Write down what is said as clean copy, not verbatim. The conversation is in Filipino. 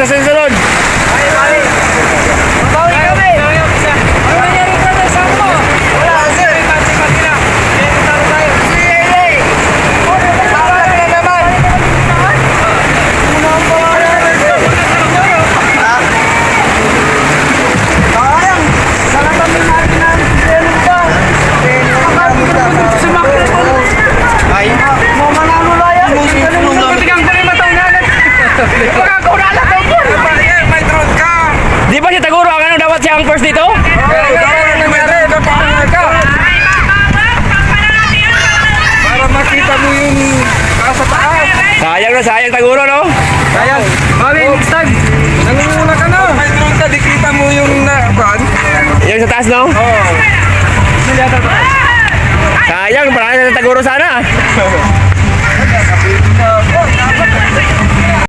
sa susunod. Bawi kami. Ano nangyari ka na sa mo? Wala, sir. Talo tayo. Tawag na naman. Sayang. Sana kami natin ang sumakit mo. Ay. Mamanalo layan. Matigang pa rin matanggalan. Magkakurala daw po. May drone ka! Di ba si Taguro ang ano dapat siya ang first dito? Para makita mo yung sa taas. Sayang Taguro, no? Sayang. Mami, next time. Nangunguna ka na. May drone ka, di kita mo yung nakuhan. Yung sa taas, no? Oo. Sayang, parang sa Taguro sana.